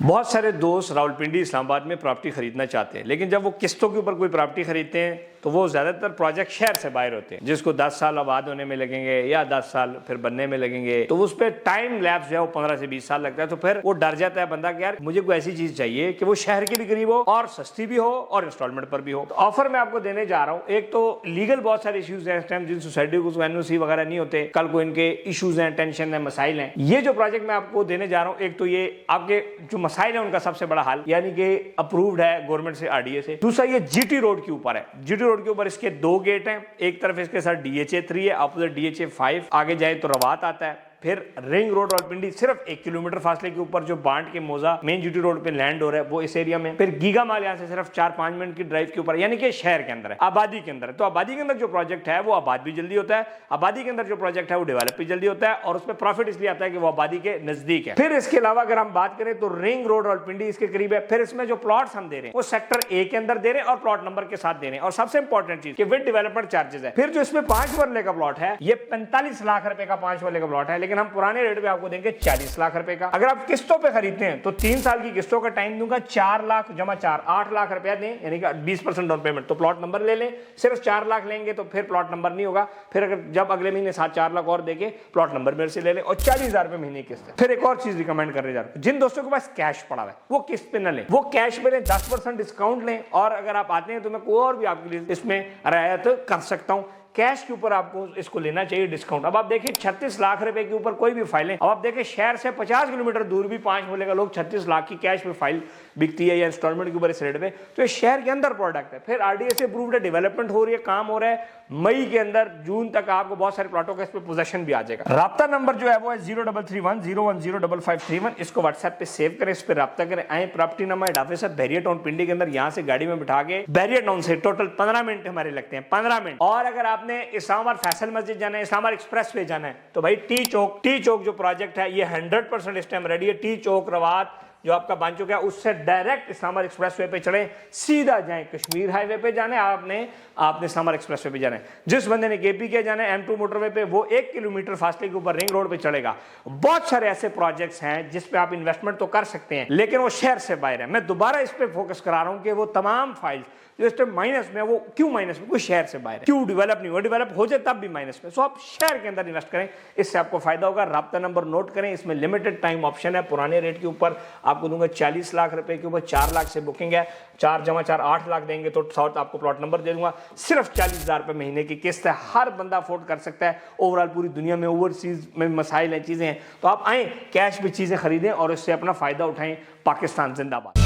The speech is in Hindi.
बहुत सारे दोस्त रावलपिंडी इस्लामाबाद में प्रॉपर्टी खरीदना चाहते हैं, लेकिन जब वो किस्तों के ऊपर कोई प्रॉपर्टी खरीदते हैं तो वो ज़्यादातर प्रोजेक्ट शहर से बाहर होते हैं, जिसको 10 साल आबाद होने में लगेंगे या 10 साल फिर बनने में लगेंगे, तो उस पर टाइम लैप्स जो है वो 15 से 20 साल लगता है। तो फिर वो डर जाता है बंदा कि यार मुझे कोई ऐसी चीज चाहिए कि वो शहर के भी करीब हो और सस्ती भी हो और इंस्टॉलमेंट पर भी हो। तो ऑफर मैं आपको देने जा रहा हूँ। एक तो लीगल बहुत सारे इश्यूज हैं इस टाइम, जिन सोसाइटी को एनओसी वगैरह नहीं होते, कल को इनके इश्यूज हैं, टेंशन है, मसाइल हैं। ये जो प्रोजेक्ट मैं आपको देने जा रहा हूँ, एक तो ये आपके जो मसाइल है उनका सबसे बड़ा हल, यानी कि अप्रूव्ड है गवर्नमेंट से, आरडीए से। दूसरा ये जीटी रोड के ऊपर है। जीटी रोड के ऊपर इसके 2 गेट हैं, एक तरफ इसके साथ डीएचए 3 है, अपोजिट डीएचए 5, आगे जाए तो रवात आता है। फिर रिंग रोड रावलपिंडी सिर्फ 1 किलोमीटर फासले के ऊपर जो बांट के मोजा मेन जीटी रोड पे लैंड हो रहा है वो इस एरिया में। फिर गीगा माल यहाँ से सिर्फ 4-5 मिनट की ड्राइव के ऊपर, यानी कि शहर के अंदर है, आबादी के अंदर है। तो आबादी के अंदर जो प्रोजेक्ट है वो आबाद भी जल्दी होता है, आबादी के अंदर जो प्रोजेक्ट है वो डेवलप भी जल्दी होता है, और उसमें प्रॉफिट इसलिए आता है कि वो आबादी के नजदीक है। फिर इसके अलावा अगर हम बात करें तो रिंग रोड रावलपिंडी इसके करीब है। फिर इसमें जो प्लॉट्स हम दे रहे हैं वो सेक्टर ए के अंदर दे रहे हैं और प्लॉट नंबर के साथ दे रहे हैं, और सबसे इंपॉर्टेंट चीज कि विद डेवलपमेंट चार्जेस है। फिर जो इसमें 5 मरले का प्लॉट है ये 45 लाख रुपए का 5 मरले का प्लॉट है, लेकिन हम पुराने रेट आपको देंगे 40 लाख रुपए का। अगर आप किस्तों पे खरीदते हैं तो 3 साल की किस्तों का टाइम दूंगा, 4 लाख जमा 4 8 लाख रुपया दें, यानी कि 20% डाउन पेमेंट। तो प्लॉट नंबर ले लें, सिर्फ 4 लाख लेंगे तो फिर प्लॉट नंबर नहीं होगा। फिर अगर जब अगले महीने 4 लाख और देके प्लॉट नंबर मेरे से ले लें, और 40,000 रुपए महीने की किस्त। फिर एक और चीज रिकमेंड करने जा रहा हूं, जिन दोस्तों के पास कैश पड़ा है वो किस्त पे न लें, वो कैश पे लें, 10% डिस्काउंट लें, और अगर आप आते हैं तो मैं कोई और भी आपके लिए इसमें रियायत कर सकता हूं। कैश के ऊपर आपको इसको लेना चाहिए डिस्काउंट। अब आप देखिए 36 लाख रुपए के ऊपर कोई भी फाइलें, अब आप देखिए शहर से 50 किलोमीटर दूर भी 5 मरले का लोग 36 लाख की कैश पे फाइल बिकती है या इंस्टॉलमेंट के ऊपर इस रेट पे, तो ये शहर के अंदर प्रोडक्ट है। फिर आरडीए से अप्रूव्ड है, डेवलपमेंट हो रही है, काम हो रहा है। मई के अंदर जून तक आपको बहुत सारे प्लॉटों का इस पे पोजेशन भी आ जाएगा। राब्ता नंबर जो है वो है 0331010531। इसको व्हाट्सएप पे सेव करें, इस पे राब्ता करें। आए प्रॉपर्टी नंबर हेड ऑफिस है बैरियर टाउन पिंडी के अंदर, यहाँ से गाड़ी में बिठा के बैरियर टाउन से टोटल 15 मिनट हमारे लगते हैं, 15 मिनट। और अगर आपने इस्लामाबाद फैसल मस्जिद जाना है, इस्लामाबाद एक्सप्रेस वे जाना है, तो भाई टी चौक जो प्रोजेक्ट है ये 100% इस टाइम रेडी है। टी चौक रवात जो आपका बन चुका है उससे डायरेक्ट इस्लामाबाद एक्सप्रेस वे पे चढ़े, सीधा जाएं। कश्मीर हाईवे पे जाना है आपने इस्लामाबाद एक्सप्रेस वे पे जाना है। जिस बंदे ने केपी के जाना है M2 मोटरवे पे, वो 1 किलोमीटर फासले के ऊपर रिंग रोड पे चढ़ेगा। बहुत सारे ऐसे प्रोजेक्ट्स हैं जिस पे आप इन्वेस्टमेंट तो कर सकते हैं, लेकिन वो शहर से बाहर है। मैं दोबारा इस पे फोकस करा रहा हूं कि वो तमाम फाइल्स जो इस टाइम माइनस में, वो क्यों माइनस में, कोई शहर से बाहर है, क्यों डेवलप नहीं हुआ, डेवलप हो जाए तब भी माइनस में। सो आप शहर के अंदर इन्वेस्ट करें, इससे आपको फायदा होगा। राब्ता नंबर नोट करें, इसमें लिमिटेड टाइम ऑप्शन है। पुराने रेट के ऊपर आपको दूंगा 40 लाख रुपए के ऊपर, 4 लाख से बुकिंग है, 4 जमा 4 8 लाख देंगे तो साउथ आपको प्लॉट नंबर दे दूंगा। सिर्फ 40,000 रुपए महीने की किस्त है, हर बंदा अफोर्ड कर सकता है। ओवरऑल पूरी दुनिया में ओवरसीज में मसाइल हैं, चीजें हैं, तो आप आए कैश में चीजें खरीदें और इससे अपना फायदा उठाएं। पाकिस्तान जिंदाबाद।